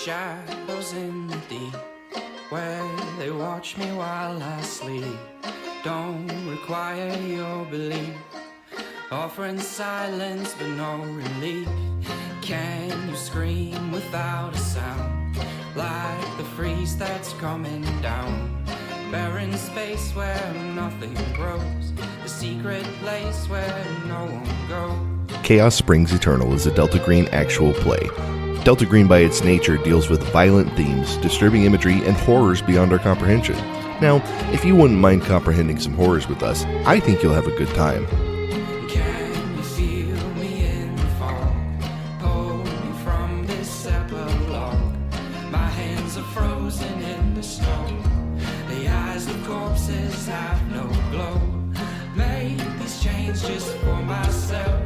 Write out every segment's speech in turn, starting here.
shadows in the deep, where they watch me while I sleep, don't require your belief, offering silence but no relief. Can you scream without a sound, like the freeze that's coming down? Barren space where nothing grows, the secret place where no one goes. Chaos Springs Eternal is a Delta Green actual play. Delta Green by its nature deals with violent themes, disturbing imagery, and horrors beyond our comprehension. Now, if you wouldn't mind comprehending some horrors with us, I think you'll have a good time. Can you feel me in the fall? Pull me from this epilogue. My hands are frozen in the snow. The eyes of corpses have no glow. Made these chains just for myself.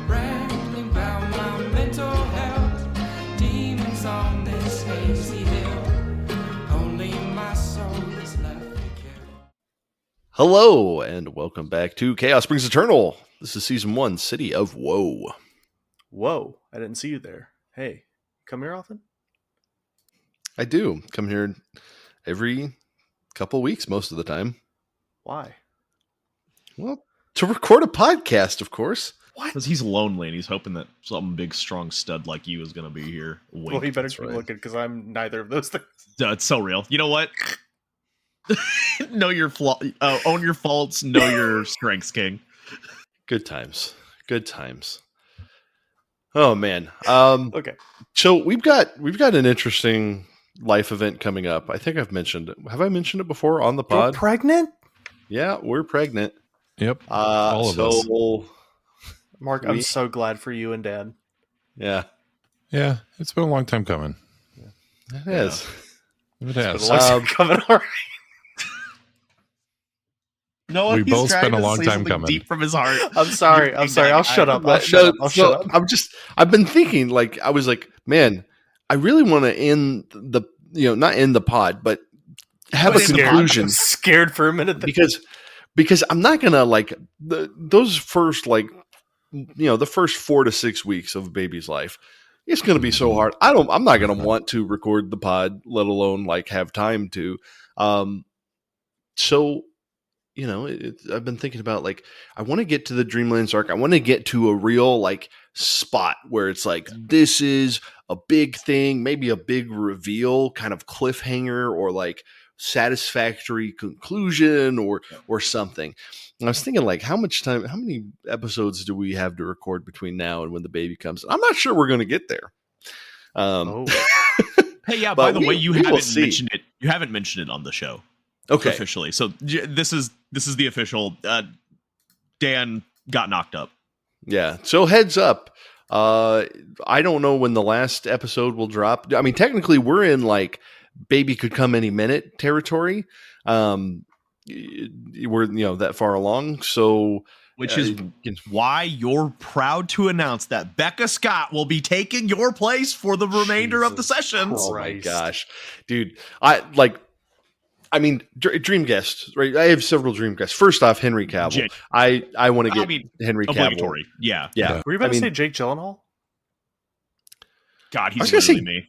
Rambling about my mental health. Demons on this hazy hill. Only my soul is left to kill. Hello, and welcome back to Chaos Springs Eternal. This is Season 1, City of Woe. Whoa, I didn't see you there. Hey, come here often? I do come here every couple weeks most of the time. Why? Well, to record a podcast, of course. What? Because he's lonely and he's hoping that some big, strong stud like you is going to be here. Wink. Well, he better That's keep right. looking because I'm neither of those things. It's so real. You know what? Know your flaw. Own your faults. Know your strengths, King. Good times. Good times. Oh man. Okay. So we've got an interesting life event coming up. I think I've mentioned it. Have I mentioned it before on the You're pod? pregnant? Yeah, we're pregnant. Yep. All of us. Mark, I'm so glad for you and Dad. Yeah, Yeah, it's been a long time coming. it is. It has. Coming all right. No, We he's both trying spent a to long say time something coming. deep from his heart. I'm sorry. I'll shut up. Well, I'll shut up. I've been thinking, like, I was like, man, I really want to end not end the pod, but have a conclusion. I'm scared for a minute. because I'm not gonna like those first the first 4 to 6 weeks of a baby's life. It's gonna be so hard. I'm not gonna want to record the pod, let alone like have time to. So I've been thinking about like I want to get to the Dreamlands arc. I want to get to a real like spot where it's like this is a big thing, maybe a big reveal, kind of cliffhanger or like satisfactory conclusion or something. And I was thinking like how many episodes do we have to record between now and when the baby comes? I'm not sure we're going to get there. Hey, yeah. But By the way, you haven't see. mentioned it. You haven't mentioned it on the show. Okay. Officially. So this is the official. Dan got knocked up. Yeah. So heads up. I don't know when the last episode will drop. I mean, technically we're in like baby could come any minute territory. We're that far along. So Which is why you're proud to announce that Becca Scott will be taking your place for the remainder of the sessions. Oh my gosh, dude. Dream guests, right? I have several dream guests. First off, Henry Cavill. I want to get Henry Cavill. Obligatory. Yeah. Were you about to say Jake Gyllenhaal? God, I was he's gonna literally me.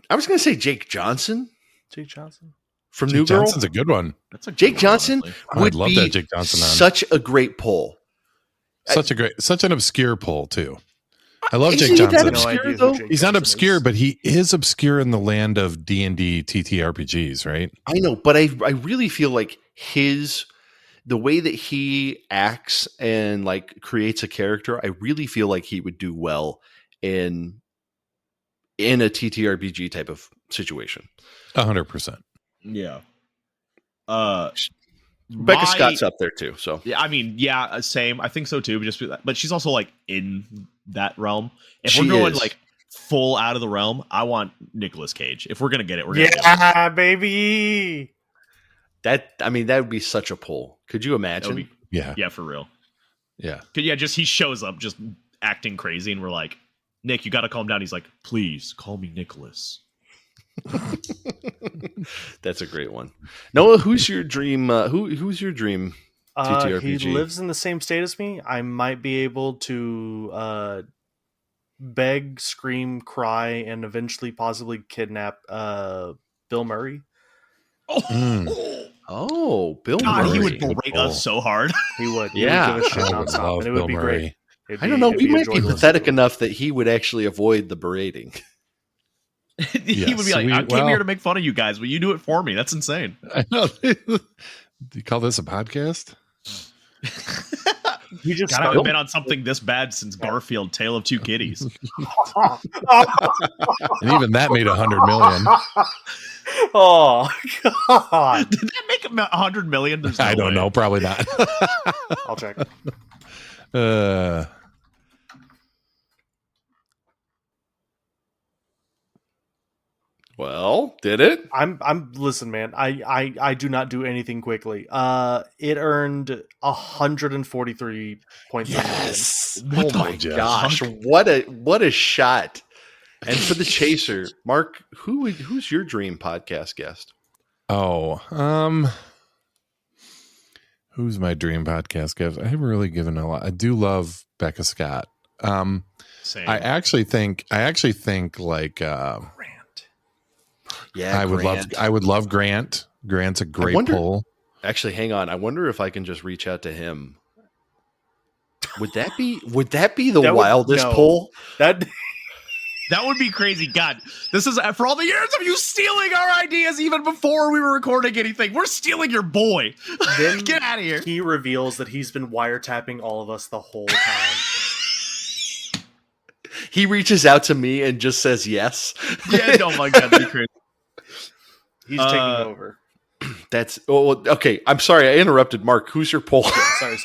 I was going to say Jake Johnson Jake Johnson? from Jake New Girl. Johnson's a good one. That's a good Jake one, Johnson honestly. I'd would love be that Jake Johnson on. such a great pull. Such an obscure pull too. I love Isn't Jake he that Johnson. No obscure, idea who though? Jake He's not Johnson obscure, is. but he is obscure in the land of D&D TTRPGs, right? I know, but I really feel like the way that he acts and like creates a character, I really feel like he would do well in a TTRPG type of situation. 100%. Yeah. Becca Scott's up there too. So Yeah, I mean, yeah, same. I think so too. But she's also like in that realm. If She we're going is. like full out of the realm, I want Nicolas Cage. If we're gonna get it, we're gonna get it. Yeah, baby. that would be such a pull. Could you That imagine? would be- Yeah. yeah, for real. Yeah. Yeah, just he shows up just acting crazy, and we're like, Nick, you got to calm down. He's like, please call me Nicholas. That's a great one. Noah, who's your dream? Who's your dream TTRPG? He lives in the same state as me. I might be able to beg, scream, cry, and eventually possibly kidnap Bill Murray. Oh, Bill God, Murray. he would berate us so hard. He would. Yeah. He would give a shit I would nonstop, love and it Bill would be Murray. great. I don't know. We might be enjoyable to pathetic listen to. enough that he would actually avoid the berating. He would be like, I came here to make fun of you guys, but you do it for me. That's insane. I know. Do you call this a podcast? He just God, I haven't been on something this bad since Garfield, Tale of Two Kitties. And even that made 100 million. Oh God! Did that make 100 million? There's no I don't way. know. Probably not. I'll check. Well, did it? Listen, man. I do not do anything quickly. It earned 143 points. Yes. Oh my gosh! What a shot! And for the chaser, Mark, who's your dream podcast guest? Who's my dream podcast guest? I haven't really given a lot. I do love Becca Scott. Same. I actually think like Grant. Yeah, I would love Grant. Grant's a great pull. Actually, hang on. I wonder if I can just reach out to him. Would that be the wildest pull? That would be crazy. God, this is for all the years of you stealing our ideas even before we were recording anything. We're stealing your boy. Then Get out of here. He reveals that he's been wiretapping all of us the whole time. He reaches out to me and just says yes. Yeah, oh my God, that'd be crazy. He's taking over. That's okay. I'm sorry, I interrupted. Mark, who's your poll? Sorry.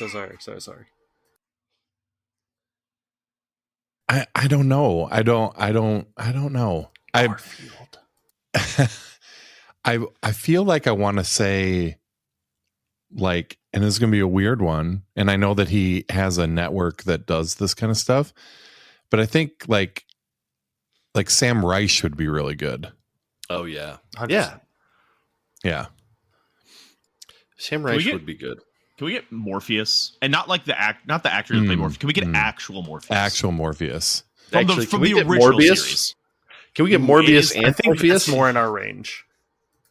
I don't know. I don't know. Garfield. I feel like I want to say like, and this is going to be a weird one. And I know that he has a network that does this kind of stuff, but I think like Sam Reich would be really good. Oh yeah, 100%. Yeah. Sam Reich would be good. Can we get Morpheus and not like not the actor that played Morpheus? Can we get actual Morpheus? Actual Morpheus from Actually, the original Morbius? series. Can we get Morbius and I think Morpheus? that's more in our range.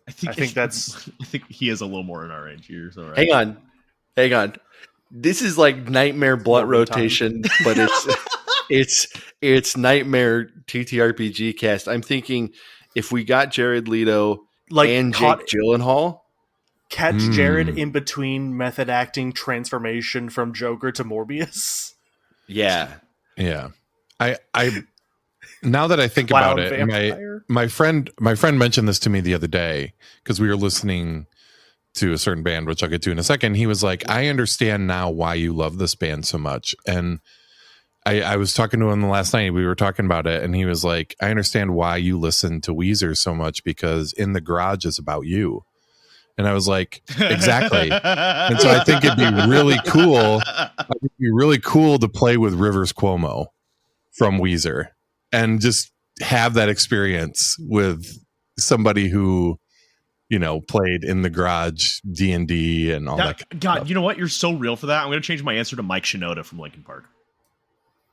I think that's. I think he is a little more in our range. You're so right. Hang on. This is like Nightmare Blunt Rotation, but it's Nightmare TTRPG cast. I'm thinking if we got Jared Leto and Jake Gyllenhaal, catch Jared in between method acting transformation from Joker to Morbius. Yeah. I now that I think about it, my friend mentioned this to me the other day because we were listening to a certain band, which I'll get to in a second. He was like, I understand now why you love this band so much. And I was talking to him last night. We were talking about it, and he was like, I understand why you listen to Weezer so much because In the Garage is about you. And I was like, exactly. And so I think it'd be really cool. It'd be really cool to play with Rivers Cuomo from Weezer and just have that experience with somebody who, you know, played In the Garage, D&D and all that. God, stuff. you know what? You're so real for that. I'm going to change my answer to Mike Shinoda from Linkin Park.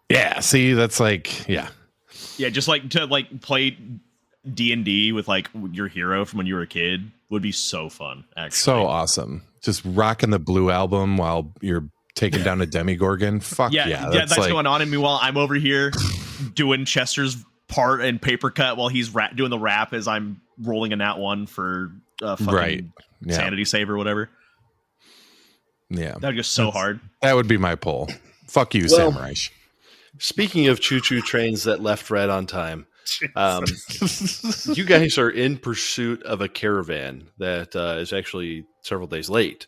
Yeah. See, that's like, yeah. Yeah. Just like to like play D&D with like your hero from when you were a kid would be so fun. Actually, so awesome. Just rocking the Blue Album while you're taking down a Demigorgon. Fuck yeah. That's like, going on. And meanwhile, I'm over here doing Chester's part and paper cut while he's doing the rap as I'm rolling a nat one for fucking sanity save or whatever. Yeah. That would go so hard. That would be my poll. Fuck you, Samurai. Speaking of choo-choo trains that left right on time, you guys are in pursuit of a caravan that is actually several days late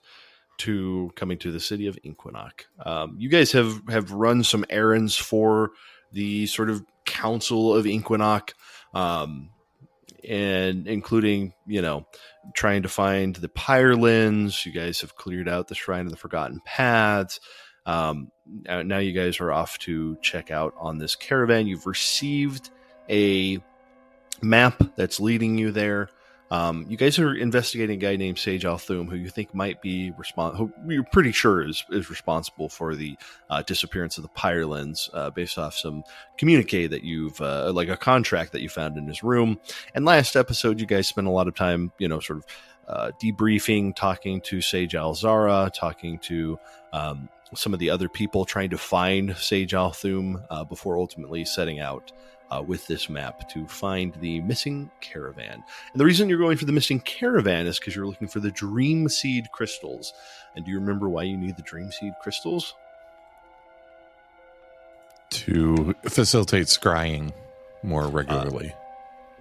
to coming to the city of Inquinoc. You guys have run some errands for the sort of Council of Inquinoc, and including, you know, trying to find the Pyrelins. You guys have cleared out the Shrine of the Forgotten Paths. Now you guys are off to check out on this caravan. You've received a map that's leading you there. You guys are investigating a guy named Sage Althum, who you think might be who you're pretty sure is responsible for the disappearance of the Pyrelins, based off some communique that you've like a contract that you found in his room. And last episode, you guys spent a lot of time, sort of debriefing, talking to Sage Alzara, talking to some of the other people, trying to find Sage Althum before ultimately setting out with this map to find the missing caravan. And the reason you're going for the missing caravan is because you're looking for the Dream Seed crystals. And do you remember why you need the Dream Seed crystals? To facilitate scrying more regularly.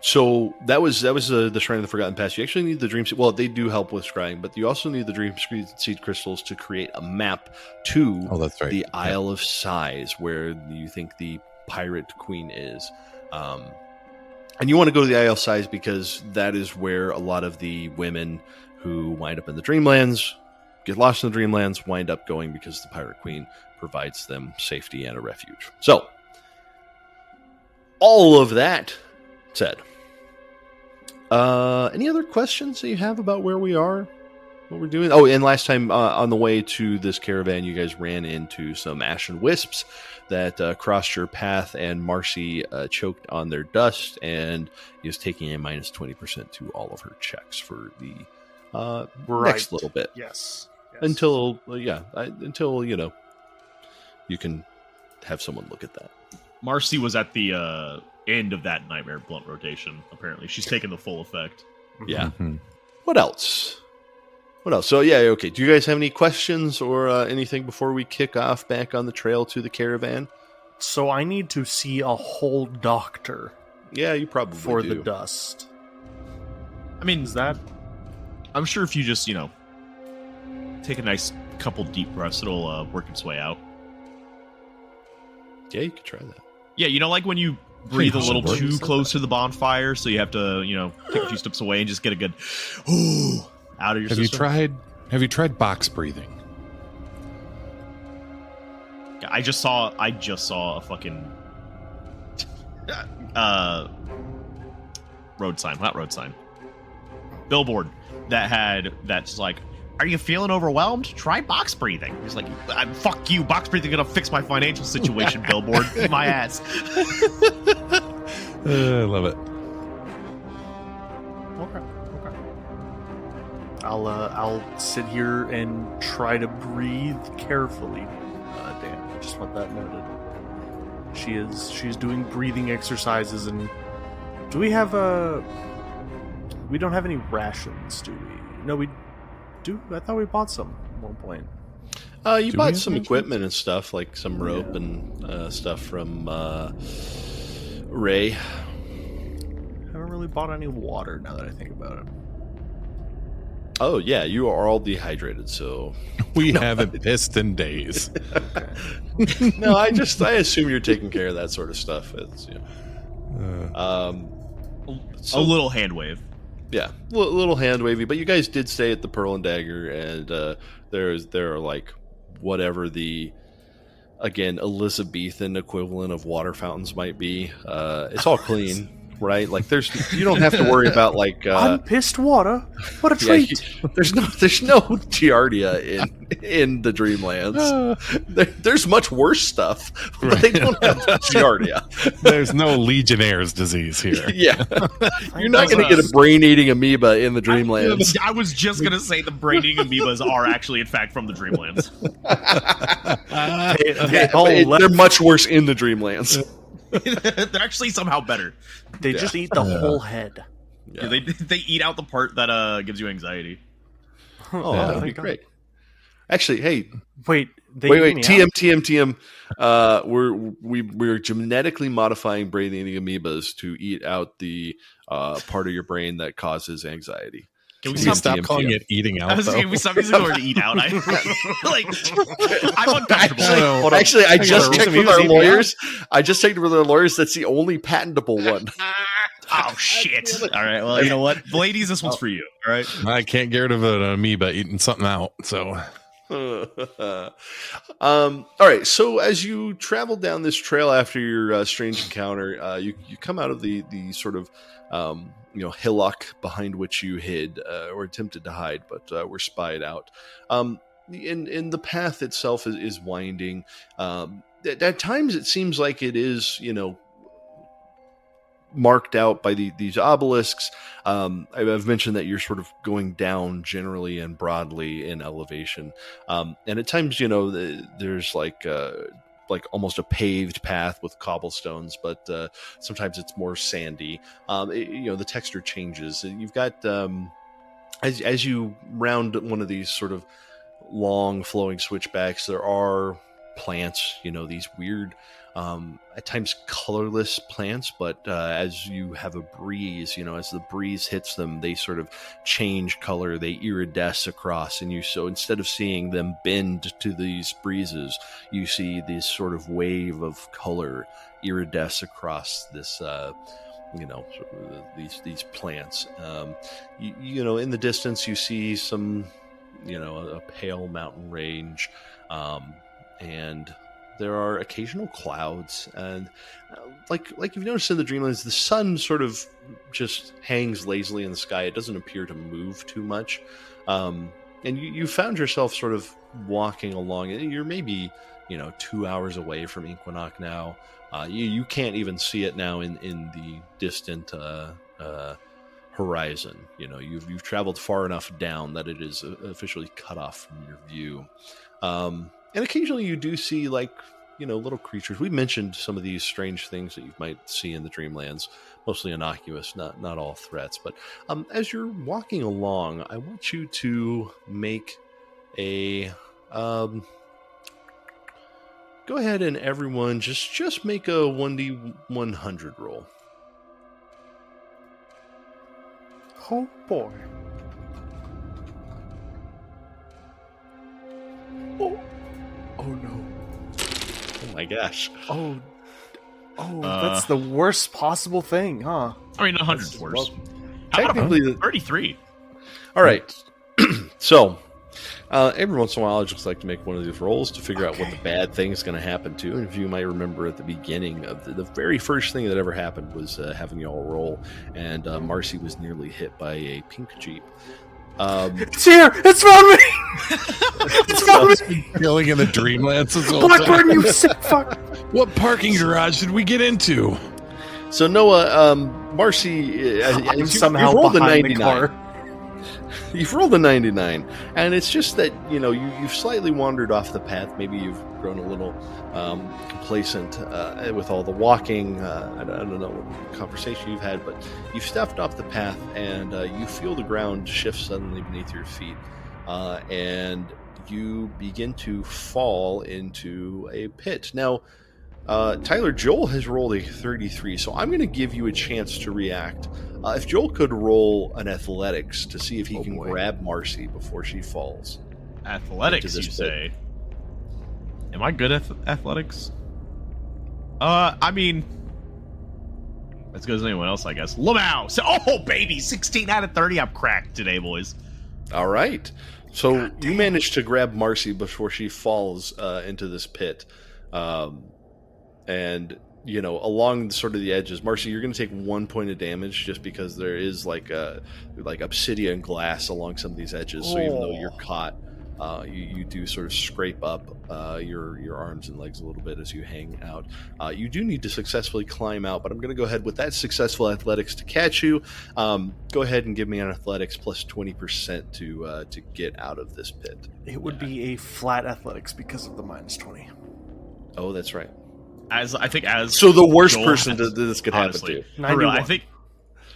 So that was the Shrine of the Forgotten Past. You actually need the Dream Seed. Well, they do help with scrying, but you also need the Dream Seed crystals to create a map to the Isle of Sighs, where you think the pirate queen is. And you want to go to the Isle of Sighs because that is where a lot of the women who wind up in the Dreamlands, get lost in the Dreamlands, wind up going because the pirate queen provides them safety and a refuge. So, all of that said, any other questions that you have about where we are, what we're doing? Oh, and last time on the way to this caravan, you guys ran into some ashen wisps that crossed your path, and Marcy choked on their dust and is taking a minus 20% to all of her checks for the next little bit. Yes. Until you can have someone look at that. Marcy was at the end of that nightmare blunt rotation. Apparently, she's taken the full effect. Yeah. Mm-hmm. What else? So, yeah, okay. Do you guys have any questions or anything before we kick off back on the trail to the caravan? So I need to see a whole doctor. Yeah, you probably for do. The dust. I mean, I'm sure if you just, take a nice couple deep breaths, it'll work its way out. Yeah, you could try that. Yeah, like when you breathe a little too close to the bonfire, so you have to, take a few steps away and just get a good ooh out of your system. Have you tried box breathing? I just saw a fucking billboard that's like, are you feeling overwhelmed? Try box breathing. He's like, fuck you, box breathing gonna fix my financial situation. Billboard, eat my ass. I love it. Okay. I'll sit here and try to breathe carefully. Dan, I just want that noted. She's doing breathing exercises, and do we have we don't have any rations, do we? No, we do. I thought we bought some at one point. You bought some equipment and stuff, like some rope and stuff from Ray. I haven't really bought any water now that I think about it. Oh, yeah, you are all dehydrated, so... We haven't pissed in days. No, I assume you're taking care of that sort of stuff. It's, a little hand wave. Yeah, a little hand wavy, but you guys did stay at the Pearl and Dagger, and there are, like, whatever the, again, Elizabethan equivalent of water fountains might be. It's all clean. Right, like you don't have to worry about like unpissed water. What a treat! There's no Giardia in the Dreamlands. There's much worse stuff, but they don't have Giardia. There's no Legionnaire's disease here. Yeah, you're not going to get a brain-eating amoeba in the Dreamlands. I was just going to say the brain-eating amoebas are actually, in fact, from the Dreamlands. They're much worse in the Dreamlands. They're actually somehow better. They just eat the whole head. Yeah, they eat out the part that gives you anxiety. Oh, that would be great. Actually, hey, wait, TM. We're genetically modifying brain-eating amoebas to eat out the part of your brain that causes anxiety. Can we stop calling it eating out? Can we stop using the word eat out? I'm uncomfortable. Actually, I just checked with our lawyers. That's the only patentable one. Oh, shit. All right. Well, you know what? Ladies, this one's for you. All right. I can't get rid of an amoeba eating something out. So All right. So as you travel down this trail after your strange encounter, you come out of the sort of hillock behind which you hid or attempted to hide, but were spied out. In the path itself is winding. At times it seems like it is marked out by these obelisks. I've mentioned that you're sort of going down generally and broadly in elevation, and at times there's like almost a paved path with cobblestones, but sometimes it's more sandy. The texture changes. You've got as you round one of these sort of long flowing switchbacks, there are plants, these weird at times colorless plants, but as you have a breeze, as the breeze hits them, they sort of change color, they iridesce across, and so instead of seeing them bend to these breezes, you see this sort of wave of color iridesce across this these plants. In the distance you see some a pale mountain range, and there are occasional clouds, and like you've noticed in the Dreamlands, the sun sort of just hangs lazily in the sky. It doesn't appear to move too much, and you found yourself sort of walking along. You're maybe 2 hours away from Inquinac now. You can't even see it now in the distant horizon. You've traveled far enough down that it is officially cut off from your view. And occasionally you do see little creatures. We mentioned some of these strange things that you might see in the Dreamlands, mostly innocuous, not all threats. But as you're walking along, I want you to make a go ahead and everyone just make a 1d100 roll. Oh boy. Oh no. Oh my gosh. Oh, that's the worst possible thing, huh? I mean, 100's worse. Well, How about technically, 33? All right. So, every once in a while, I just like to make one of these rolls to figure out what the bad thing is going to happen to. And if you might remember at the beginning of the very first thing that ever happened was having you all roll, and Marcy was nearly hit by a pink Jeep. It's here! It's found me! It's found me! Killing in the Dreamlands as well. Blackburn, you sick fuck! What parking garage did we get into? So Noah, Marcy, I'm somehow you've rolled a behind 99. the car. You've rolled a 99, and it's just that you've slightly wandered off the path. Maybe you've grown a little complacent with all the walking. I don't know what conversation you've had, but you've stepped off the path, and you feel the ground shift suddenly beneath your feet, and you begin to fall into a pit. Now, Tyler, Joel has rolled a 33, so I'm going to give you a chance to react. If Joel could roll an athletics to see if he can grab Marcy before she falls. Athletics, you say? Am I good at athletics? I mean, as good as anyone else, I guess. Lamau! So, baby! 16 out of 30. I'm cracked today, boys. All right. So you managed to grab Marcy before she falls into this pit. And along sort of the edges, Marcy, you're going to take 1 point of damage just because there is like obsidian glass along some of these edges. So even though you're caught, you do sort of scrape up your arms and legs a little bit as you hang out. You do need to successfully climb out, but I'm going to go ahead with that successful athletics to catch you. Go ahead and give me an athletics plus 20% to get out of this pit. It would be a flat athletics because of the minus 20. Oh, that's right. So the worst Joel person that this could happen honestly, to. For real, I think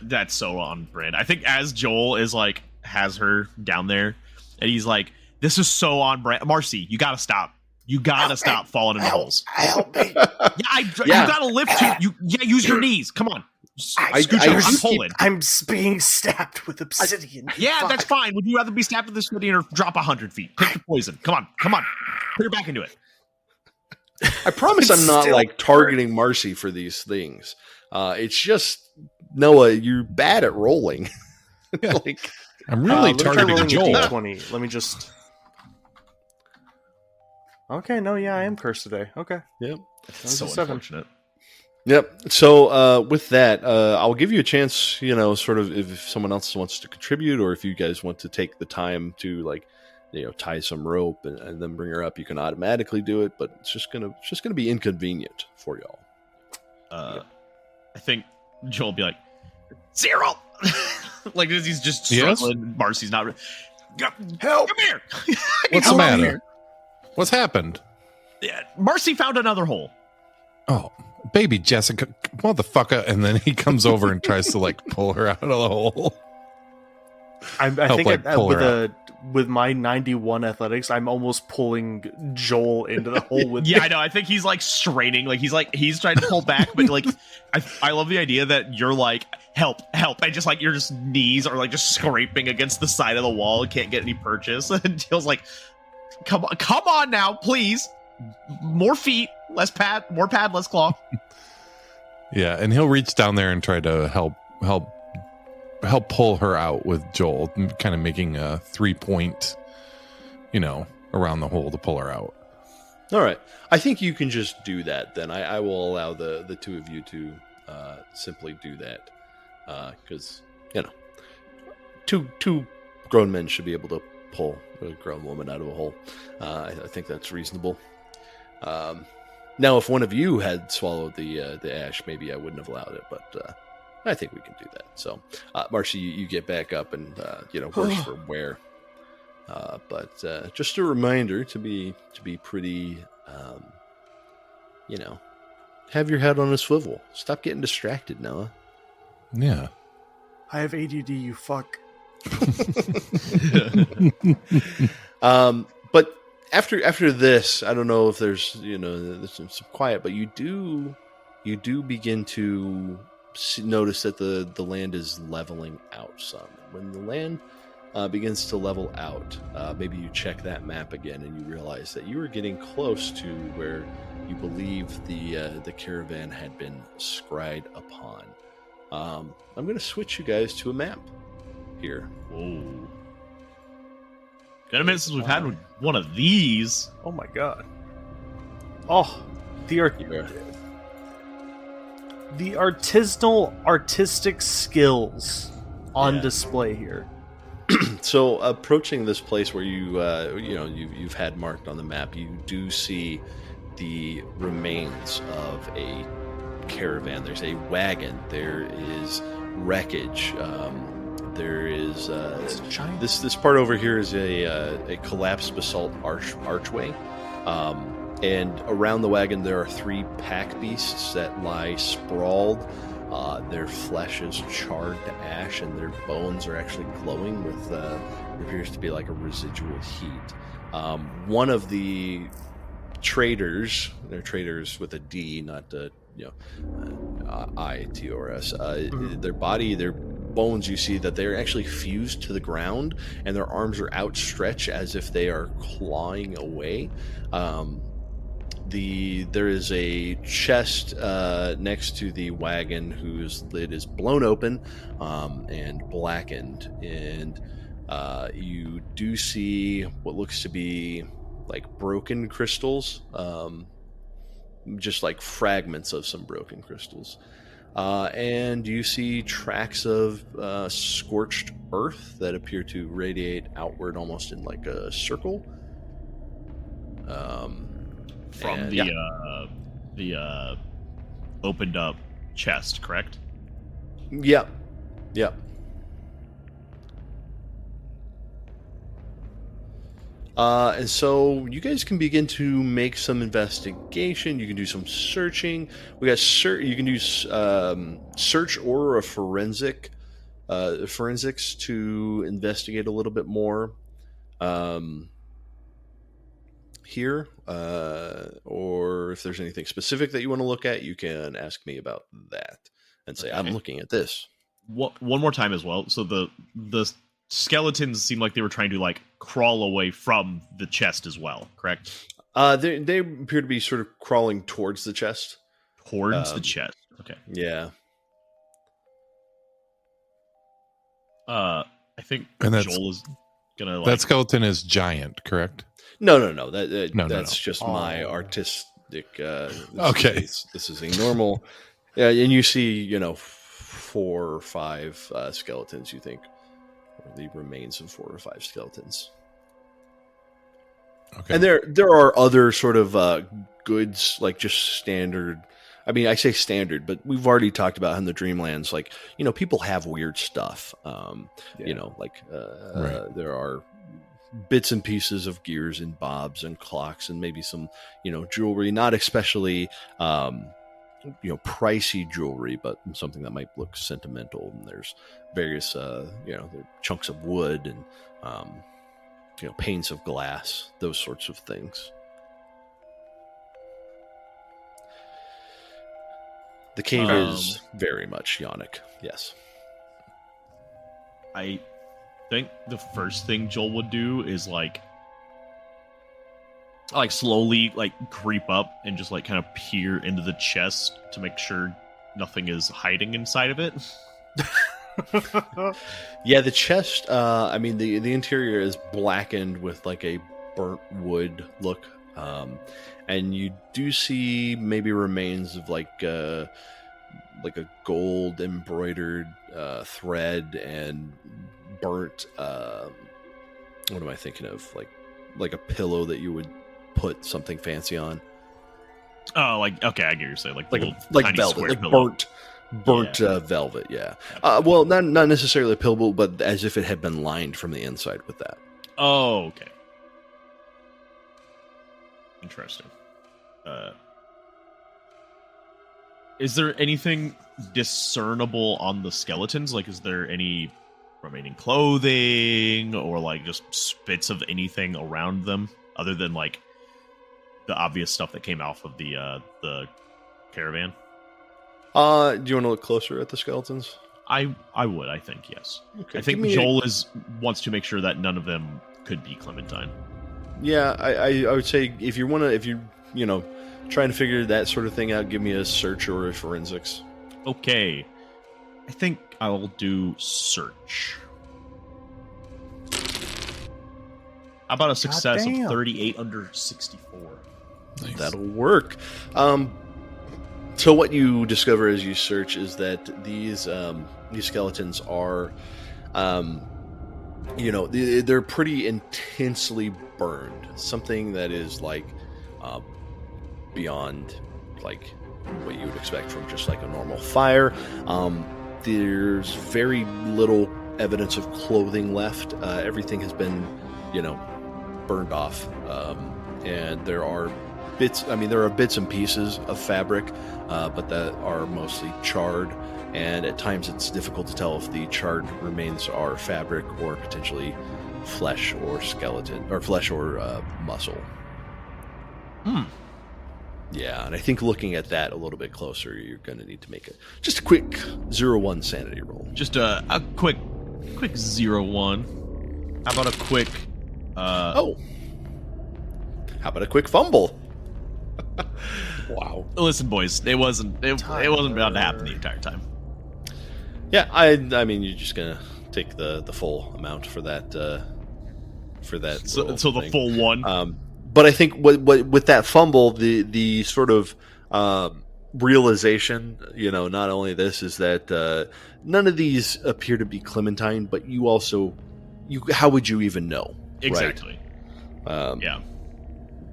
that's so on brand. I think as Joel is has her down there, and he's like, "This is so on brand." Marcy, you gotta stop. You gotta stop falling into holes. Help me! You gotta lift too. Use your knees. Come on. I'm being stabbed with obsidian. Yeah, that's fine. Would you rather be stabbed with obsidian or drop 100 feet? Pick your poison. Come on. Put your back into it. I promise I'm not targeting Marcy for these things. It's just, Noah, you're bad at rolling. I'm really targeting Joel. Let me just. Okay, no, yeah, I am cursed today. Okay. Yep. It's so unfortunate. Yep. So with that, I'll give you a chance, sort of if someone else wants to contribute, or if you guys want to take the time to tie some rope and then bring her up, you can automatically do it, but it's just gonna be inconvenient for y'all. I think Joel will be like, Cyril! Like he's just struggling. Yes? Marcy's not. Help! Come here! What's the matter? What's happened? Yeah, Marcy found another hole. Oh, baby Jessica, motherfucker! And then he comes over and tries to pull her out of the hole. I think with my 91 athletics, I'm almost pulling Joel into the hole with me. I know. I think he's straining, he's trying to pull back, but I love the idea that you're help, and just your knees are just scraping against the side of the wall and can't get any purchase. And Jill's like, come on now, please, more feet, less pad, more pad, less claw. Yeah, and he'll reach down there and try to help pull her out with Joel, kind of making a 3-point, around the hole to pull her out. All right. I think you can just do that then. I will allow the two of you to simply do that. Because, two grown men should be able to pull a grown woman out of a hole. I think that's reasonable. Now, if one of you had swallowed the ash, maybe I wouldn't have allowed it, but I think we can do that. So, Marcy, you get back up and, worse for wear. But just a reminder to be pretty, have your head on a swivel. Stop getting distracted, Noah. Yeah. I have ADD, you fuck. But after this, I don't know if there's some quiet, but you do begin to notice that the land is leveling out some. When the land begins to level out, maybe you check that map again and you realize that you are getting close to where you believe the caravan had been scried upon. I'm going to switch you guys to a map here. Whoa. Got a minute since we've had one of these. Oh my god. Oh, the artisanal artistic skills on display here. So approaching this place where you've had marked on the map, you do see the remains of a caravan. There's a wagon. There is wreckage. There is this part over here is a collapsed basalt archway. And around the wagon, there are 3 pack beasts that lie sprawled. Their flesh is charred to ash, and their bones are actually glowing with what appears to be like a residual heat. One of the traders, they're traders with a D, not I-T-O-R-S. Their body, their bones, you see that they're actually fused to the ground, and their arms are outstretched as if they are clawing away. There is a chest next to the wagon whose lid is blown open and blackened, and you do see what looks to be like broken crystals, just like fragments of some broken crystals, and you see tracks of scorched earth that appear to radiate outward almost in like a circle. From the opened up chest, correct? Yep. And so you guys can begin to make some investigation. You can do some searching. You can do search or a forensics to investigate a little bit more. Here, or if there's anything specific that you want to look at, you can ask me about that and say, I'm looking at this. One more time as well. So the skeletons seem like they were trying to like crawl away from the chest as well, correct? They appear to be sort of crawling towards the chest. Towards the chest. Okay. Yeah. I think Joel is... gonna like... That skeleton is giant, correct? No. That's just my artistic. Okay. This is a normal. Yeah, and you see, 4 or 5 skeletons. You think, or the remains of 4 or 5 skeletons. Okay. And there are other sort of goods, like just standard. I mean, I say standard, but we've already talked about in the Dreamlands, like, people have weird stuff. Right. There are bits and pieces of gears and bobs and clocks and maybe some, jewelry, not especially, pricey jewelry, but something that might look sentimental. And there's various, there are chunks of wood and, panes of glass, those sorts of things. The cave is very much Yannick, yes. I think the first thing Joel would do is like slowly creep up and just kind of peer into the chest to make sure nothing is hiding inside of it. Yeah, the chest, the interior is blackened with a burnt wood look. And you do see maybe remains of a gold embroidered thread and burnt, what am I thinking of? Like a pillow that you would put something fancy on. Oh, okay, I get what you're saying. Like velvet, burnt velvet, yeah. Well, not necessarily a pillow, but as if it had been lined from the inside with that. Oh, okay. Interesting. Is there anything discernible on the skeletons? Is there any remaining clothing or just bits of anything around them other than the obvious stuff that came off of the caravan? Do you want to look closer at the skeletons? I would, I think, yes. Okay, I think Joel wants to make sure that none of them could be Clementine. Yeah, I would say if you're trying to figure that sort of thing out, give me a search or a forensics. Okay. I think I'll do search. How about a success of 38 under 64? Nice. That'll work. So what you discover as you search is that these skeletons are, they're pretty intensely burned. Something that is beyond what you would expect from just a normal fire. There's very little evidence of clothing left. Everything has been, burned off. And there are bits and pieces of fabric, but that are mostly charred. And at times it's difficult to tell if the charred remains are fabric or potentially flesh or skeleton, or flesh or muscle. Yeah, and I think looking at that a little bit closer, you're going to need to make just a quick 0-1 sanity roll. Just a quick 0-1. How about a quick... How about a quick fumble? Wow. Listen, boys, it wasn't about to happen the entire time. Yeah, I mean, you're just gonna take the full amount for that. So the full 1. But I think what with that fumble, the sort of realization, not only this is that none of these appear to be Clementine, but how would you even know? Exactly. Right? Yeah.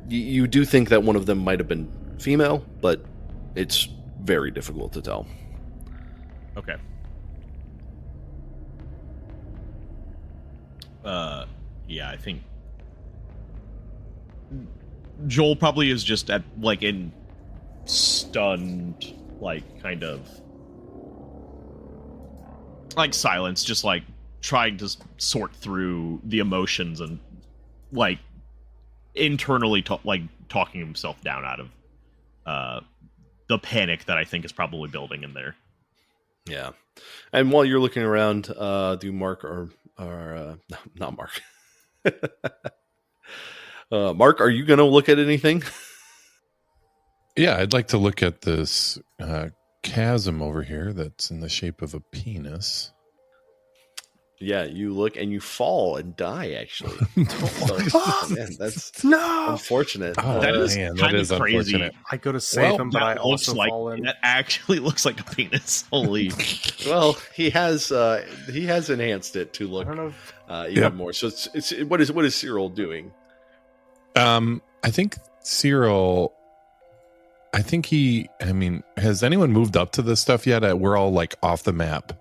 You do think that one of them might have been female, but it's very difficult to tell. Okay. Yeah, I think Joel probably is just at in stunned, kind of silence, just trying to sort through the emotions and internally talking himself down out of the panic that I think is probably building in there. Yeah. And while you're looking around, do Mark or not Mark. Mark, are you going to look at anything? Yeah, I'd like to look at this chasm over here that's in the shape of a penis. Yeah, you look and you fall and die. Actually, man, that's unfortunate. That is man, kind that of is crazy. unfortunate. I go to save him, but I also fall in. That actually looks like a penis. Holy. Well, he has enhanced it to look I don't know even more. So it's what is Cyril doing? I think Cyril. I think has anyone moved up to this stuff yet? We're all like off the map.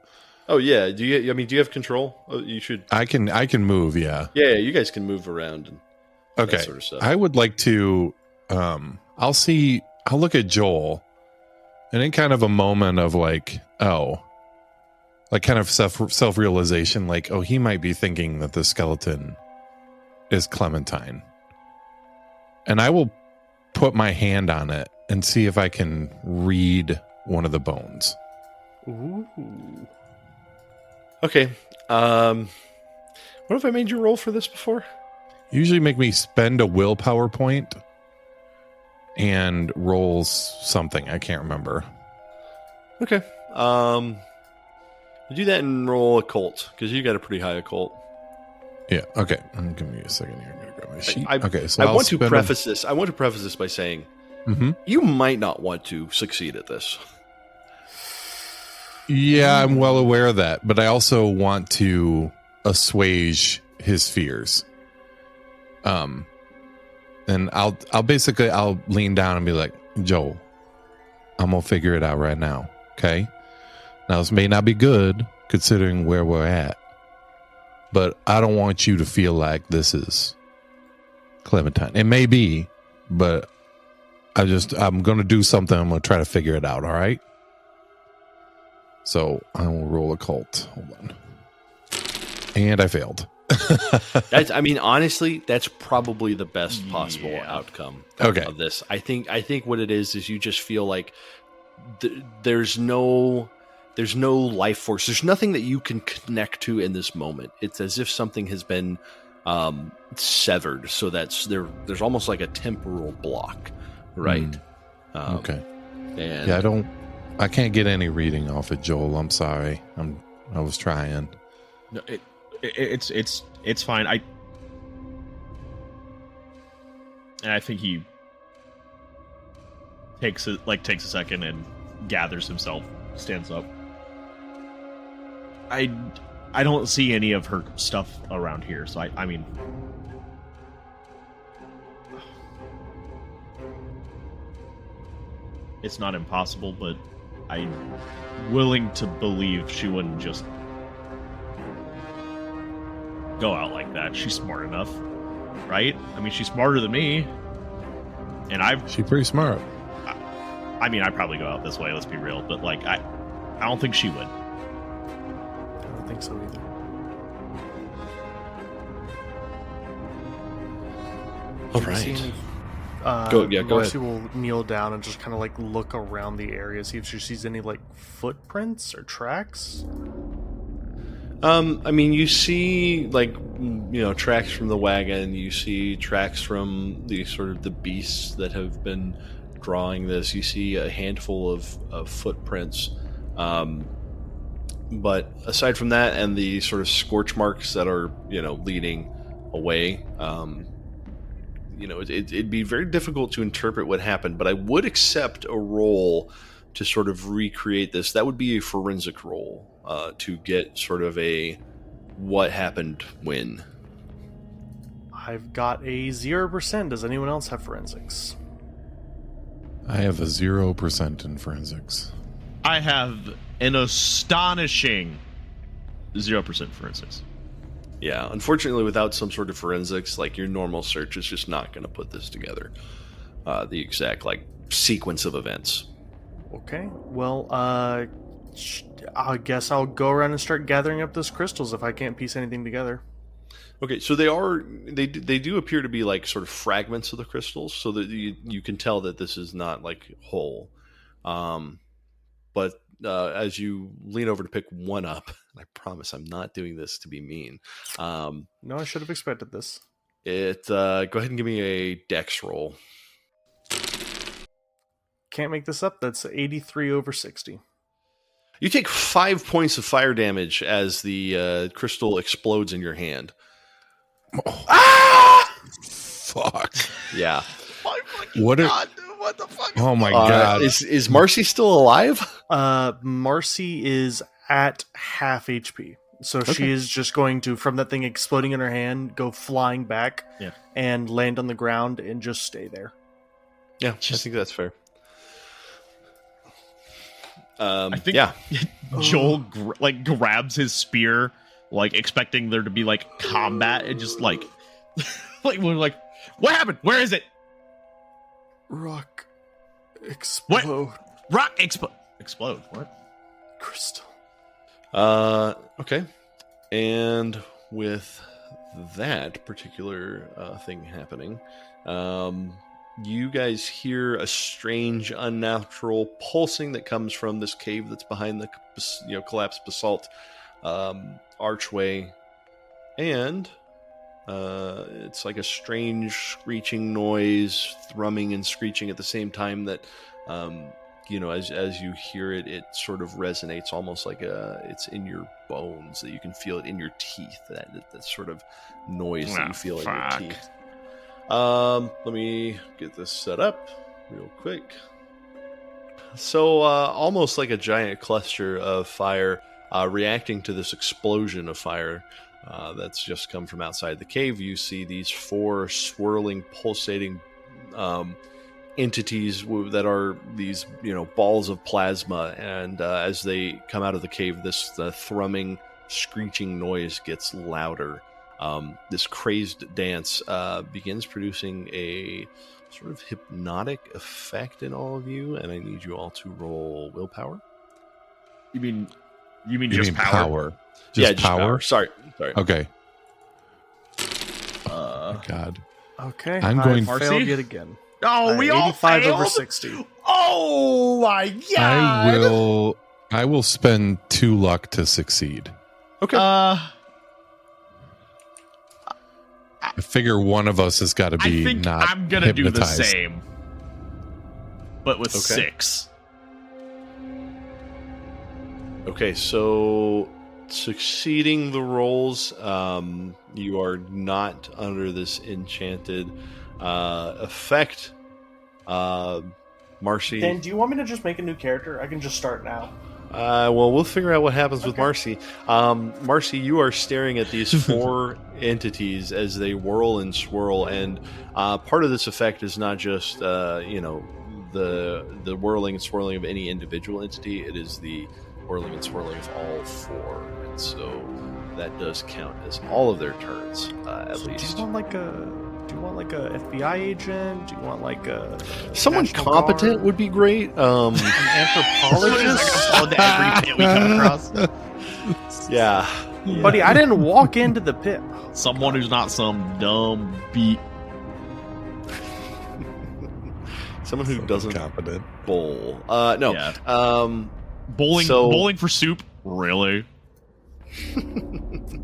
Oh yeah. Do you have control? Oh, you should. I can move. Yeah. Yeah, you guys can move around. And okay. That sort of stuff. I would like to. I'll look at Joel, and in kind of a moment of like, like kind of self realization, like, oh, he might be thinking that the skeleton is Clementine, and I will put my hand on it and see if I can read one of the bones. Ooh. Okay. What if I made you roll for this before? Usually make me spend a willpower point and rolls something. I can't remember. Okay. Do that and roll occult because you got a pretty high occult. Yeah. Okay. Give me a second here. I'm gonna grab my sheet. Okay. So I want to preface this. I want to preface this by saying you might not want to succeed at this. Yeah, I'm well aware of that, but I also want to assuage his fears. And I'll lean down and be like, Joel, I'm gonna figure it out right now. Okay. Now this may not be good considering where we're at, but I don't want you to feel like this is Clementine. It may be, but I'm going to do something. I'm going to try to figure it out. All right. So I will roll occult. Hold on. And I failed. Honestly, that's probably the best possible outcome of this. I think what it is you just feel like there's no life force. There's nothing that you can connect to in this moment. It's as if something has been severed. So there's almost like a temporal block, right? Okay. And yeah, I can't get any reading off of Joel. I'm sorry. I was trying. No, it's fine. I think he takes a second and gathers himself, stands up. I don't see any of her stuff around here, so I mean, it's not impossible, but I'm willing to believe she wouldn't just go out like that. She's smart enough, right? I mean, she's smarter than me, and she's pretty smart. I mean, I'd probably go out this way, let's be real, but like I don't think she would. I don't think so either. All right. Go ahead. Will kneel down and just kind of like look around the area, see if she sees any like footprints or tracks. You see tracks from the wagon. You see tracks from the beasts that have been drawing this. You see a handful of footprints. But aside from that and the sort of scorch marks that are, leading away, it'd be very difficult to interpret what happened, but I would accept a roll to sort of recreate this. That would be a forensic roll to get sort of a what happened when. I've got a 0%. Does anyone else have forensics? I have a 0% in forensics. I have an astonishing 0% forensics. Yeah, unfortunately, without some sort of forensics, like your normal search is just not going to put this together. The exact sequence of events. Okay, well, I guess I'll go around and start gathering up those crystals if I can't piece anything together. Okay, so they do appear to be sort of fragments of the crystals, so that you can tell that this is not whole. But as you lean over to pick one up, and I promise I'm not doing this to be mean. No, I should have expected this. Go ahead and give me a dex roll. Can't make this up. That's 83 over 60. You take 5 points of fire damage as the crystal explodes in your hand. Oh. Ah! Fuck. Yeah. My fucking God, dude, what the fuck? Oh my God. Is Marcy still alive? Marcy is at half HP. So she is just going to, from that thing exploding in her hand, go flying back and land on the ground and just stay there. Yeah, I think that's fair. I think Joel grabs his spear, like expecting there to be like combat, and just like we're like, what happened? Where is it? Rock explode. What? Rock explode. What? Crystal. Okay. And with that particular thing happening, you guys hear a strange, unnatural pulsing that comes from this cave that's behind the collapsed basalt archway, and it's like a strange screeching noise, thrumming and screeching at the same time that as you hear it, it sort of resonates almost like it's in your bones, that you can feel it in your teeth, that sort of noise that you feel in your teeth. Let me get this set up real quick. So almost like a giant cluster of fire reacting to this explosion of fire that's just come from outside the cave, you see these 4 swirling, pulsating entities that are these balls of plasma, and as they come out of the cave, the thrumming, screeching noise gets louder. This crazed dance begins producing a sort of hypnotic effect in all of you, and I need you all to roll willpower. You mean just power? Just power? Sorry. Okay. Oh God. Okay. I'm going failed yet again. Oh, we all 85 failed? over 60. Oh my God! I will spend 2 luck to succeed. Okay. I figure one of us has got to be I think not I'm gonna hypnotized. do the same, but with 6. Okay, so succeeding the rolls, you are not under this enchanted effect. Marcy. Dan, do you want me to just make a new character? I can just start now. Well, we'll figure out what happens with Marcy. Marcy, you are staring at these 4 entities as they whirl and swirl, and part of this effect is not just the whirling and swirling of any individual entity. It is the whirling and swirling of all 4, and so that does count as all of their turns, at least. Do you want like a FBI agent? Do you want like a someone National competent Guard? would be great. An anthropologist? Every pit we come across. Yeah. Buddy, I didn't walk into the pit. Someone who's not some dumb beat. Someone who doesn't competent bowl. No. Yeah. Bowling for soup? Really?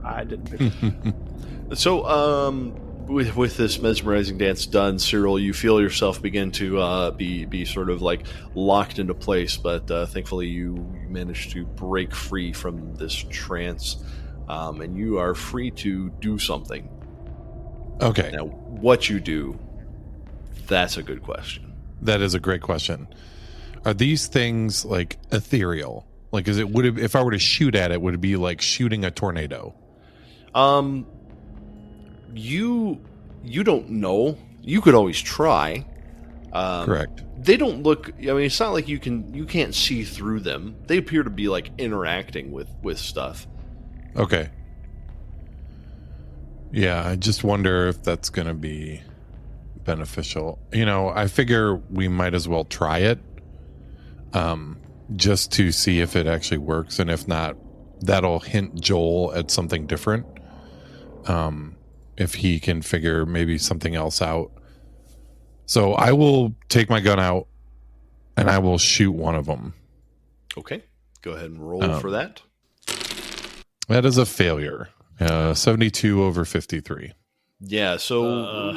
I didn't pick it. So, with this mesmerizing dance done, Cyril, you feel yourself begin to be sort of like locked into place, but thankfully you manage to break free from this trance, and you are free to do something. Okay. Now, what you do, that's a good question. That is a great question. Are these things like ethereal? Like, if I were to shoot at it, would it be like shooting a tornado? You don't know. You could always try. Correct. They don't look. I mean, it's not like you can't see through them. They appear to be like interacting with stuff. Okay. Yeah, I just wonder if that's going to be beneficial. I figure we might as well try it, just to see if it actually works, and if not, that'll hint Joel at something different. If he can figure maybe something else out. So I will take my gun out and I will shoot one of them. Okay. Go ahead and roll for that. That is a failure. 72 over 53. Yeah, so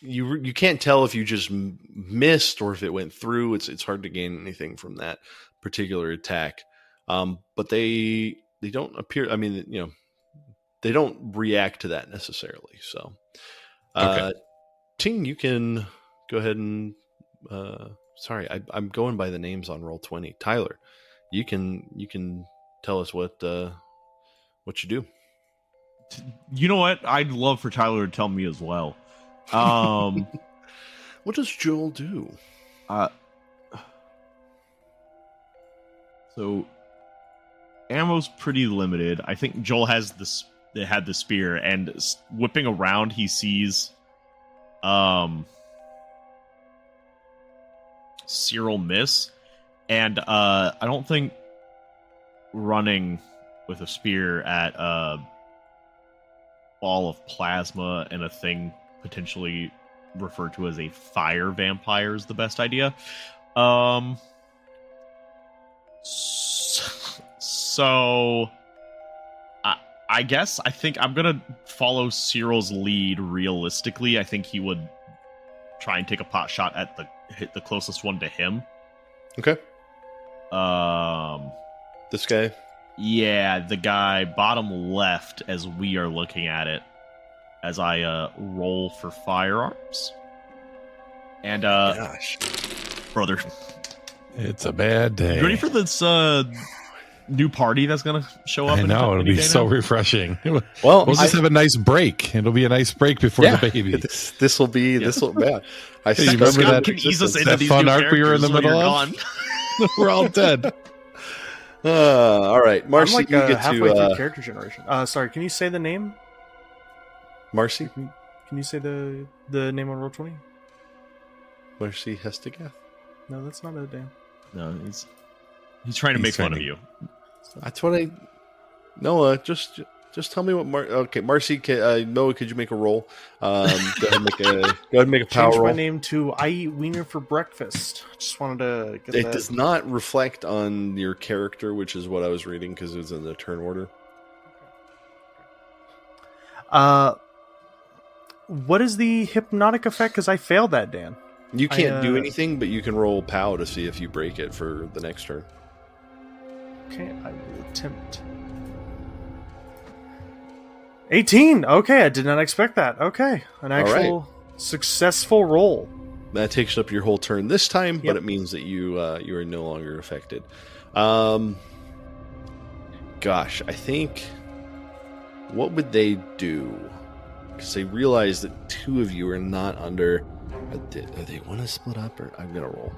you can't tell if you just missed or if it went through. It's hard to gain anything from that particular attack. but they don't appear. I mean, they don't react to that necessarily. So, Okay. Ting, you can go ahead and. Sorry, I'm going by the names on Roll20. Tyler, you can tell us what you do. You know what? I'd love for Tyler to tell me as well. What does Joel do? So ammo's pretty limited. I think Joel had the spear, and whipping around, he sees Cyril miss, and I don't think running with a spear at a ball of plasma and a thing potentially referred to as a fire vampire is the best idea. So I guess I think I'm gonna follow Cyril's lead realistically. I think he would try and take a pot shot at hit the closest one to him. Okay. This guy? Yeah, the guy bottom left as we are looking at it. As I roll for firearms. And Gosh. Brother. It's a bad day. You ready for this new party that's gonna show up? I know, it'll be so refreshing. Well, we'll just have a nice break. It'll be a nice break before the baby. This will be bad. I Hey, you remember that, ease us into that these fun new arc we were in the characters middle when of? you're We're all dead. All right, Marcy, I'm like you get halfway to through character generation. Sorry, can you say the name? Marcy. Can you say the name on Roll20? Marcy Hestegath. No, that's not a name. No, he's trying to make fun of you. That's what I. Noah, just tell me what. Okay, Marcy. Noah, could you make a roll? Go ahead and make a power Change roll. my name to I eat wiener for breakfast. Just wanted to get It that. does not reflect on your character, which is what I was reading because it was in the turn order. What is the hypnotic effect? Because I failed that, Dan. You can't do anything, but you can roll POW to see if you break it for the next turn. Okay, I will attempt. 18! Okay, I did not expect that. Okay, an actual successful roll. That takes up your whole turn this time, Yep. but it means that you are no longer affected. Gosh, I think what would they do? Because they realize that two of you are not under. Are they want to split up, or I'm gonna roll?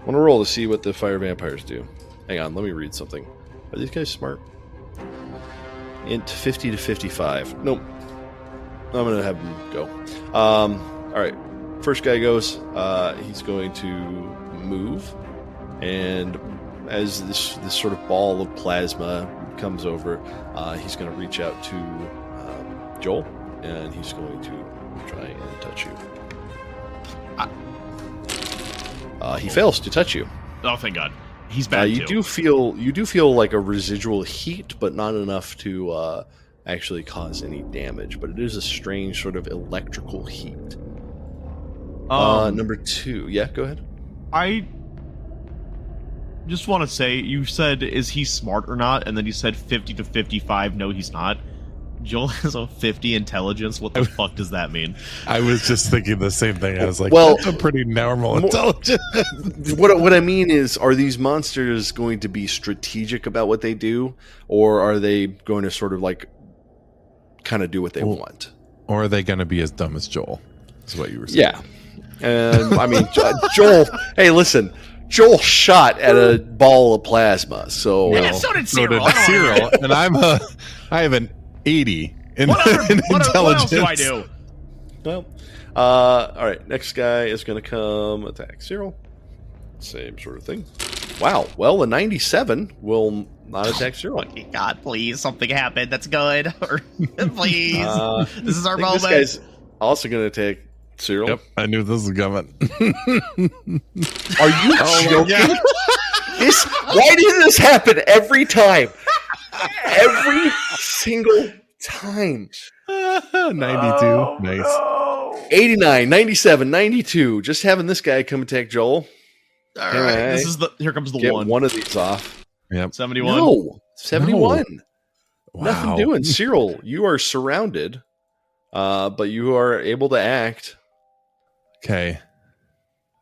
I want to roll to see what the fire vampires do. Hang on, let me read something. Are these guys smart? Int 50 to 55. Nope. I'm gonna have them go. All right. First guy goes. He's going to move, and as this sort of ball of plasma comes over, he's going to reach out to Joel, and he's going to try and touch you. He fails to touch you. Oh, thank God. He's bad You too. do feel like a residual heat, but not enough to actually cause any damage. But it is a strange sort of electrical heat. Number 2. Yeah, go ahead. I just want to say, you said, is he smart or not? And then you said 50 to 55. No, he's not. Joel has a 50 intelligence. What the fuck does that mean? I was just thinking the same thing. I was like, Well, that's a pretty normal intelligence. What I mean is, are these monsters going to be strategic about what they do, or are they going to sort of like kind of do what they want? Or are they going to be as dumb as Joel? Is what you were saying. Yeah. And I mean, Joel, hey, listen, Joel shot at a ball of plasma. So, Yeah, so did Cyril. Cyril, and I have an 80 in What intelligence. else do I do? well, all right, next guy is going to come attack Cyril. Same sort of thing. Wow. Well, the 97 will not attack Cyril. Fucking God, please, something happened. That's good. Please. This is our I think moment. this guy's also going to attack Cyril. Yep, I knew this was coming. Are you joking? Why does this happen every time? Every single time. 92. Nice. 89, 97, 92. Just having this guy come attack Joel. All right, this is here comes the Get one. one of these off. Yep. 71. No, 71. Wow. Nothing doing. Cyril, you are surrounded, but you are able to act. Okay.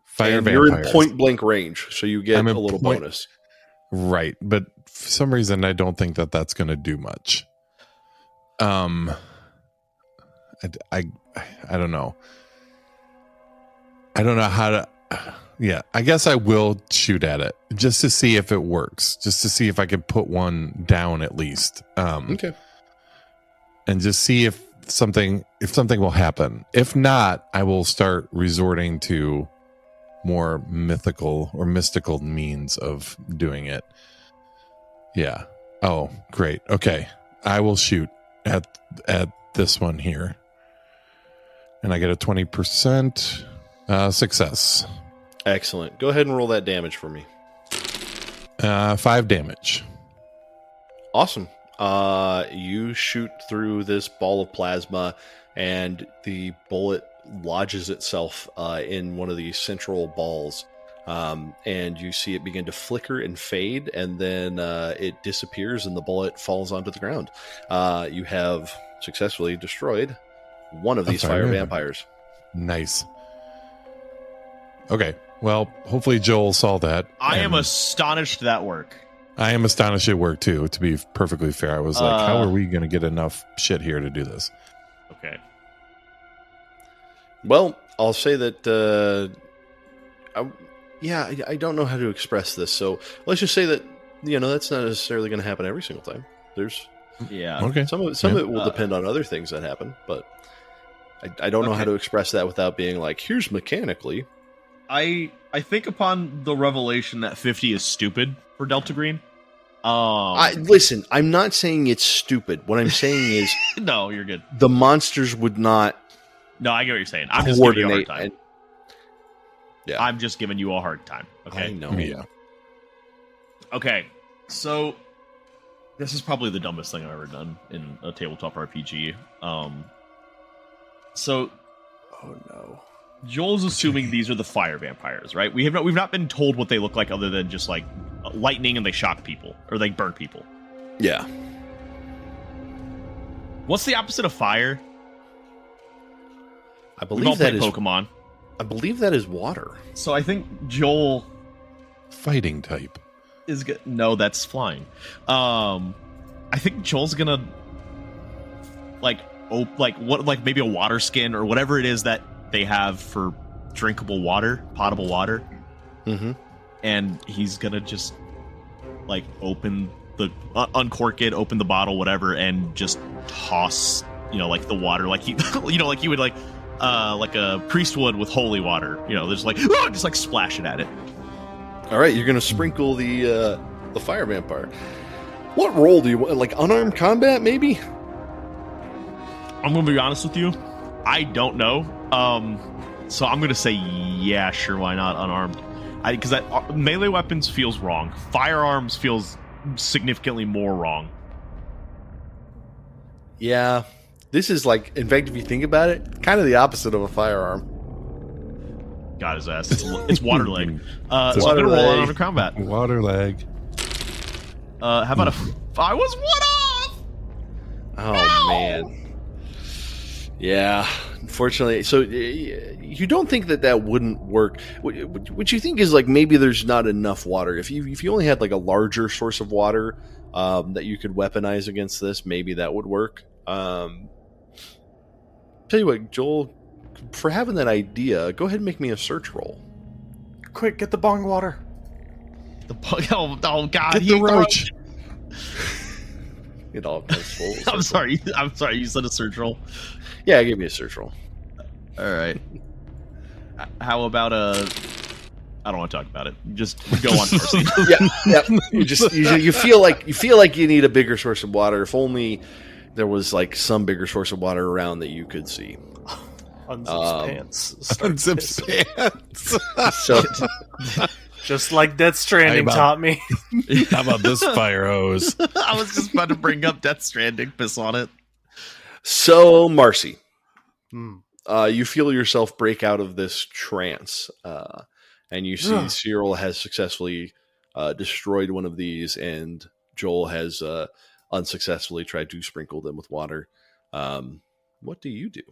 Fire and vampires. you're in point blank range, so you get a little bonus. Right, but for some reason, I don't think that that's going to do much. I don't know. I don't know how to. Yeah, I guess I will shoot at it just to see if it works, just to see if I can put one down at least. Okay. And just see if something will happen. If not, I will start resorting to more mythical or mystical means of doing it. Yeah. Oh, great. Okay. I will shoot at this one here. And I get a 20% success. Excellent. Go ahead and roll that damage for me. 5 damage. Awesome. You shoot through this ball of plasma, and the bullet lodges itself in one of these central balls. And you see it begin to flicker and fade, and then it disappears, and the bullet falls onto the ground. You have successfully destroyed one of these fire vampires. Nice. Okay. Well, hopefully Joel saw that. I am astonished that worked. I am astonished it worked too, to be perfectly fair. I was like, how are we going to get enough shit here to do this? Okay. Well, I'll say that, I don't know how to express this. So let's just say that, that's not necessarily going to happen every single time. There's, okay. Some of it will depend on other things that happen, but I don't know how to express that without being like, here's mechanically. I think upon the revelation that 50 is stupid for Delta Green. Listen, I'm not saying it's stupid. What I'm saying is, no, you're good. The monsters would not. No, I get what you're saying. I'm just giving you a hard time. Yeah, I'm just giving you a hard time. Okay, I know. Yeah. Okay, so this is probably the dumbest thing I've ever done in a tabletop RPG. So, oh no. Joel's assuming these are the fire vampires, right? We've not been told what they look like other than just like lightning and they shock people or they burn people. Yeah. What's the opposite of fire? I believe that is Pokemon. I believe that is water. So I think Joel fighting type is no, that's flying. I think Joel's gonna maybe a water skin or whatever it is that they have for drinkable water, potable water. Mm-hmm. And he's gonna just uncork it, open the bottle, whatever, and just toss, the water, like he, like he would like a priest would with holy water, just splash it at it. All right, you're gonna sprinkle the fire vampire. What role do you want? Like unarmed combat, maybe? I'm gonna be honest with you, I don't know. So I'm gonna say yeah, sure, why not unarmed? Because that melee weapons feels wrong. Firearms feels significantly more wrong. Yeah, this is in fact, if you think about it, kind of the opposite of a firearm. Got his ass. It's water leg. So I'm water gonna roll leg. on under combat. Water leg. How about I was one off. Oh man. Yeah, unfortunately. So you don't think that wouldn't work? What you think is maybe there's not enough water. If you only had a larger source of water that you could weaponize against this, maybe that would work. Tell you what, Joel, for having that idea, go ahead and make me a search roll. Quick, get the bong water. Oh God! Get the roach. It all comes full. I'm sorry. You said a search roll. Yeah, give me a search roll. All right. How about I don't want to talk about it. Just go on first. Yeah. You feel like you need a bigger source of water. If only there was some bigger source of water around that you could see. Unzips pants. Unzips pants. So, just like Death Stranding taught me. How about this fire hose? I was just about to bring up Death Stranding. Piss on it. So, Marcy, you feel yourself break out of this trance, and you see Cyril has successfully destroyed one of these, and Joel has unsuccessfully tried to sprinkle them with water. What do you do?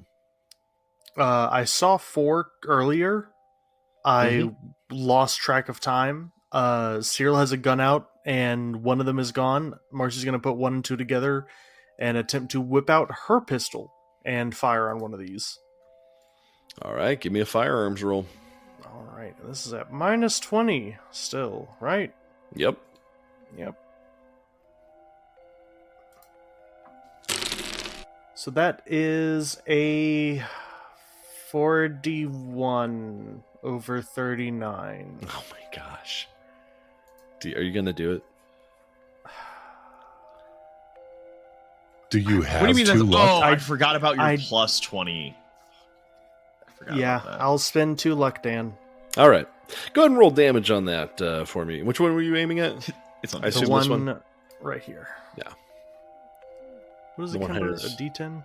I saw 4 earlier. I lost track of time. Cyril has a gun out, and one of them is gone. Marcy's going to put 1 and 2 together and attempt to whip out her pistol and fire on one of these. All right, give me a firearms roll. All right, this is at -20 still, right? Yep. So that is a 41 over 39. Oh my gosh. Are you going to do it? Do you have What do you mean? 2 luck? I forgot about your plus 20. Yeah, I'll spend 2 luck, Dan. All right. Go ahead and roll damage on that for me. Which one were you aiming at? It's on I assume the this one. Right here. Yeah. What is The it, one Kimber? has- A D10?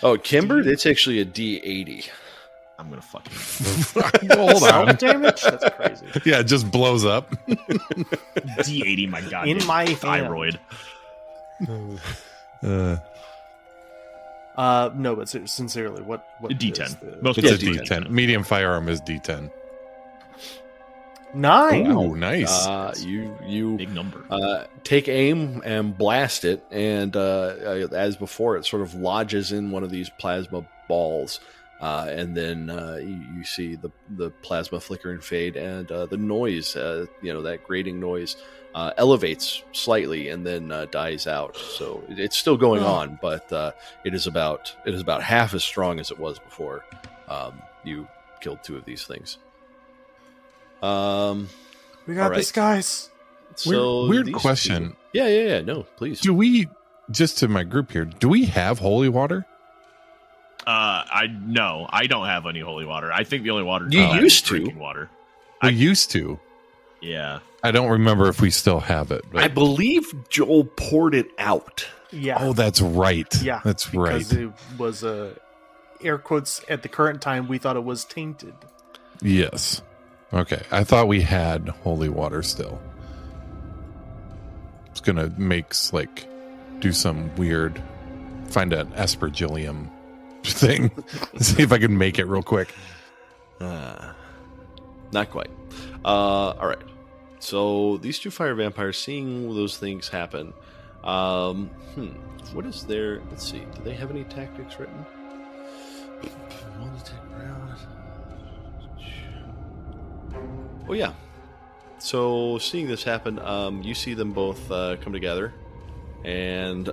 Oh, Kimber, it's actually a D80. I'm gonna fucking Hold on. Damage? That's crazy. Yeah, it just blows up. D80. My god, In my hand. thyroid. No, but sincerely, what D10. is the- Most It's a people D10. Medium firearm is D10. 9. Ooh, nice. You big number. take aim and blast it, and as before, it sort of lodges in one of these plasma balls, and then you see the plasma flicker and fade, and the noise, that grating noise, elevates slightly and then dies out. So it's still going on, but it is about half as strong as it was before. You killed 2 of these things. We got all right. this, guys. So Weird these question. 2 Yeah. No, please. Do we, just to my group here, do we have holy water? I don't have any holy water. I think the only water You I have used is to. drinking water. We used to. Yeah. I don't remember if we still have it. But... I believe Joel poured it out. Yeah. Oh, that's right. Yeah. That's right. Because it was air quotes at the current time we thought it was tainted. Yes. Okay. I thought we had holy water still. It's gonna do some weird, find an aspergillium thing. See if I can make it real quick. Not quite. All right. So these 2 fire vampires, seeing those things happen. What is their? Let's see. Do they have any tactics written? Oh yeah. So seeing this happen, you see them both come together, and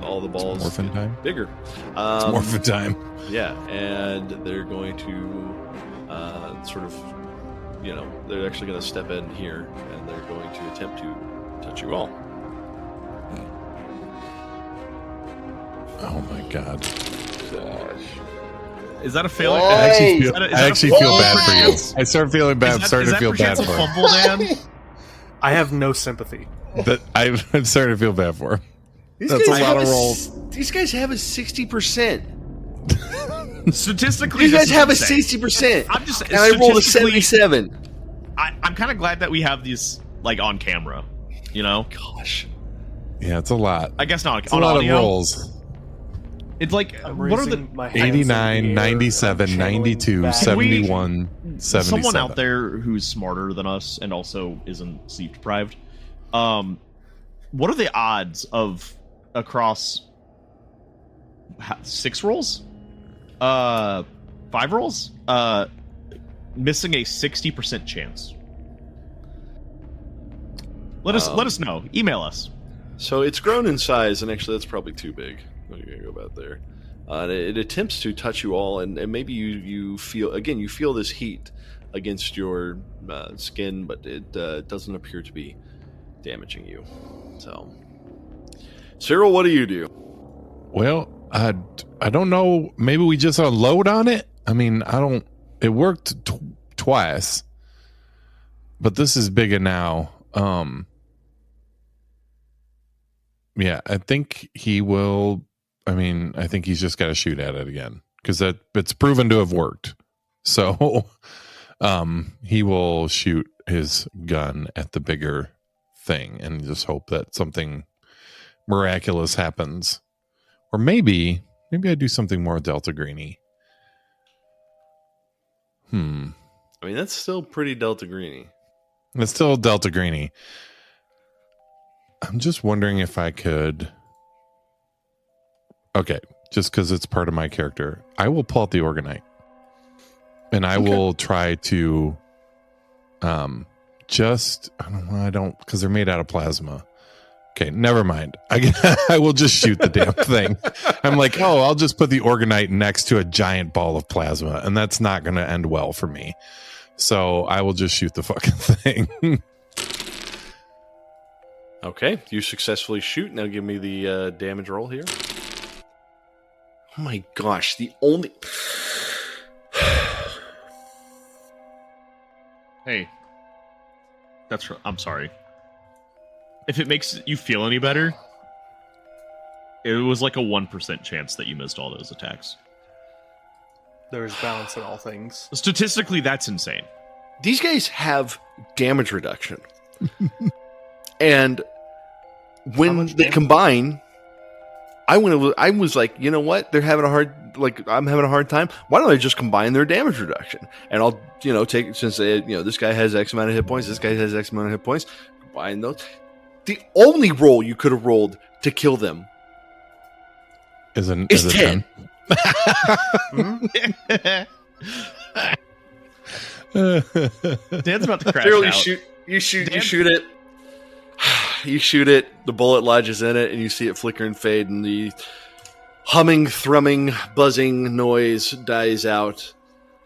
all the balls morphin' get time? bigger. It's morphin' time. Yeah, and they're going to they're actually going to step in here, and they're going to attempt to touch you all. Oh my god. Gosh. Is that a failure? I actually feel, Is that a- is I that a actually fumble feel bad for you. perchance? I start feeling bad. Is Starting to feel bad perchance a for him. fumble, Dan? I have no sympathy. I'm starting to feel bad for him. These That's guys a lot have of rolls. These guys have a 60%. Statistically, These guys this is have a insane. 60%. I'm just And I rolled a statistically- 77. I'm kind of glad that we have these on camera. You know, Gosh. Yeah, it's a lot. I guess not It's a on lot audio. of rolls. It's like I'm what are the raising my hands in the 89, air. 97, I'm channeling 92, back. 71, 77. someone out there who's smarter than us and also isn't sleep deprived? What are the odds of across 6 rolls, 5 rolls, missing a 60% chance? Let us know. Email us. So it's grown in size, and actually that's probably too big. I'm going to go about there. It attempts to touch you all, and maybe you feel this heat against your skin, but it doesn't appear to be damaging you. So, Cyril, what do you do? Well, I don't know. Maybe we just unload on it. I mean, it worked twice, but this is bigger now. Yeah, I think he will. I mean, I think he's just got to shoot at it again because it's proven to have worked. So he will shoot his gun at the bigger thing and just hope that something miraculous happens. Or maybe I do something more Delta Greeny. I mean, that's still pretty Delta Greeny. It's still Delta Greeny. I'm just wondering if I could... Okay, just because it's part of my character, I will pull out the Organite. And I will try to... I don't, because they're made out of plasma. Okay, never mind. I will just shoot the damn thing. I'm like, I'll just put the Organite next to a giant ball of plasma, and that's not going to end well for me. So I will just shoot the fucking thing. Okay, you successfully shoot. Now give me the damage roll here. Oh my gosh, the only... Hey. I'm sorry. If it makes you feel any better, it was like a 1% chance that you missed all those attacks. There's balance in all things. Statistically, that's insane. These guys have damage reduction. And when they combine, I was like, you know what? They're having I'm having a hard time. Why don't I just combine their damage reduction? And I'll, take, since this guy has X amount of hit points, this guy has X amount of hit points, combine those. The only roll you could have rolled to kill them is 10. Dan's about to crash Literally out. You shoot it. You shoot it, the bullet lodges in it, and you see it flicker and fade, and the humming, thrumming, buzzing noise dies out.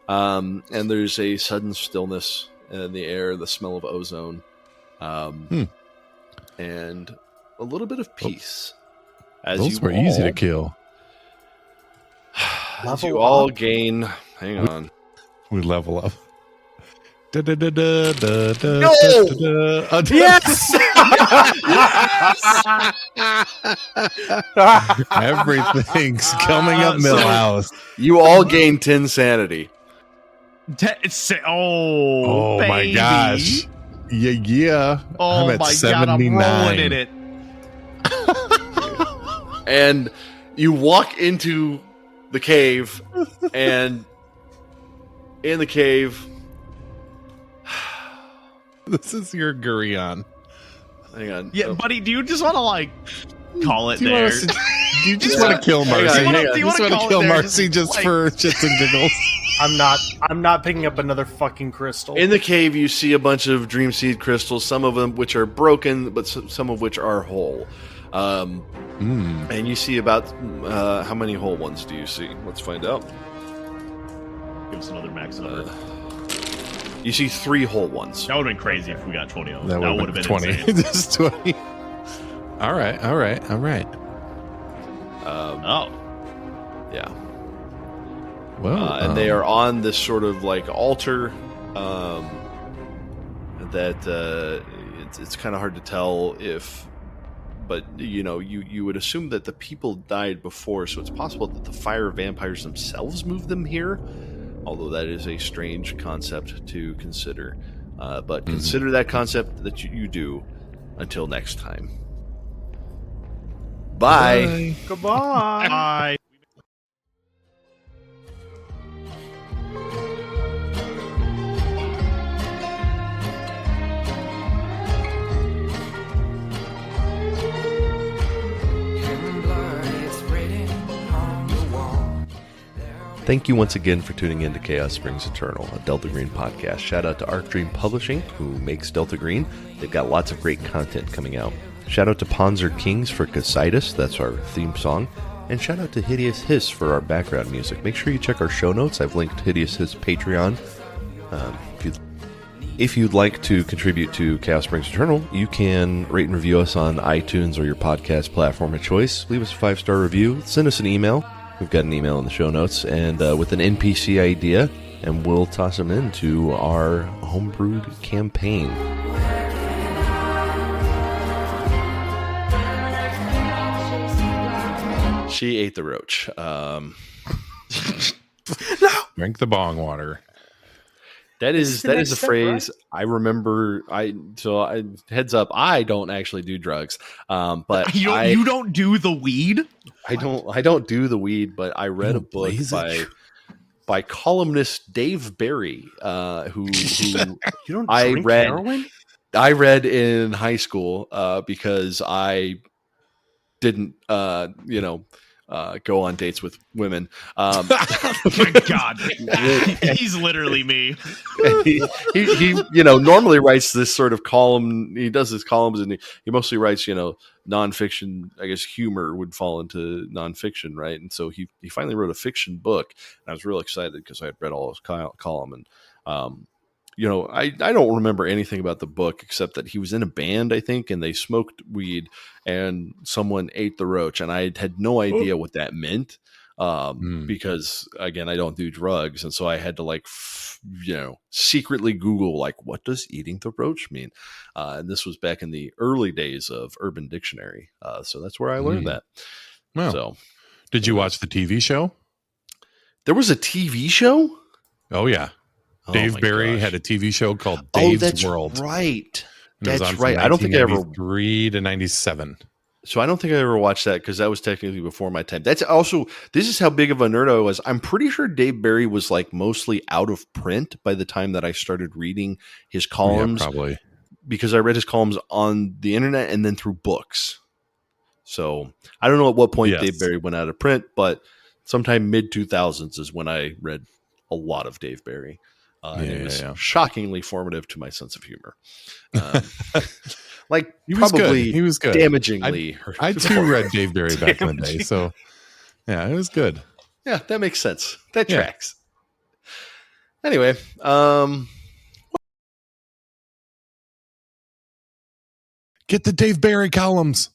And there's a sudden stillness in the air, the smell of ozone. And a little bit of peace. Those were easy to kill. As you all gain... Hang on. We level up. No! Yes! Everything's coming up Millhouse. You all gain 10 sanity. Oh baby. My gosh. Yeah. Oh I'm at my 79. God, I'm rolling in it. And you walk into the cave, and in the cave... This is your Gurion. Hang on. Yeah, buddy, do you just want to, call it Do there? you just want to kill Marcy? Do you just want to kill Marcy just for shits and giggles? I'm not picking up another fucking crystal. In the cave, you see a bunch of Dream Seed crystals, some of them which are broken, but some of which are whole. And you see about how many whole ones do you see? Let's find out. Give us another max number. You see 3 whole ones. That would have been crazy if we got 20 of them. That would have been 20. Just 20. All right. Yeah. Well, and they are on this sort of like altar that it's kind of hard to tell but you would assume that the people died before, so it's possible that the fire vampires themselves moved them here, although that is a strange concept to consider. But consider that concept that you do until next time. Bye. Goodbye. Bye. Thank you once again for tuning in to Chaos Springs Eternal, a Delta Green podcast. Shout out to Arc Dream Publishing, who makes Delta Green. They've got lots of great content coming out. Shout out to Ponzer Kings for Cocytus, that's our theme song. And shout out to Hideous Hiss for our background music. Make sure you check our show notes. I've linked Hideous Hiss Patreon. If you'd like to contribute to Chaos Springs Eternal, you can rate and review us on iTunes or your podcast platform of choice. Leave us a 5-star review. Send us an email. We've got an email in the show notes, and with an NPC idea, and we'll toss them into our homebrewed campaign. She ate the roach. Drink the bong water. That is a phrase I remember. Heads up, I don't actually do drugs. But you don't do the weed. I don't do the weed, but I read a book by columnist Dave Barry, who you don't drink heroin? I read in high school because I didn't go on dates with women. Oh my God, he's literally me. he normally writes this sort of column. He does his columns, and he mostly writes nonfiction. I guess humor would fall into nonfiction, right? And so he finally wrote a fiction book, and I was real excited because I had read all his column, and I don't remember anything about the book except that he was in a band, I think, and they smoked weed and someone ate the roach. And I had no idea what that meant because, again, I don't do drugs. And so I had to secretly Google, what does eating the roach mean? And this was back in the early days of Urban Dictionary. So that's where I learned that. Wow. So, did you watch the TV show? There was a TV show? Oh, yeah. Dave Barry had a TV show called Dave's World. Right. That's right. I don't think I ever 3 to 97. So I don't think I ever watched that because that was technically before my time. That's also, this is how big of a nerd I was. I'm pretty sure Dave Barry was mostly out of print by the time that I started reading his columns. Yeah, probably. Because I read his columns on the internet and then through books. So I don't know at what point Dave Barry went out of print, but sometime mid 2000s is when I read a lot of Dave Barry. And it was shockingly formative to my sense of humor. He was good. Damagingly. I too read Dave Barry back in the day. So, yeah, it was good. Yeah, that makes sense. That tracks. Anyway, get the Dave Barry columns.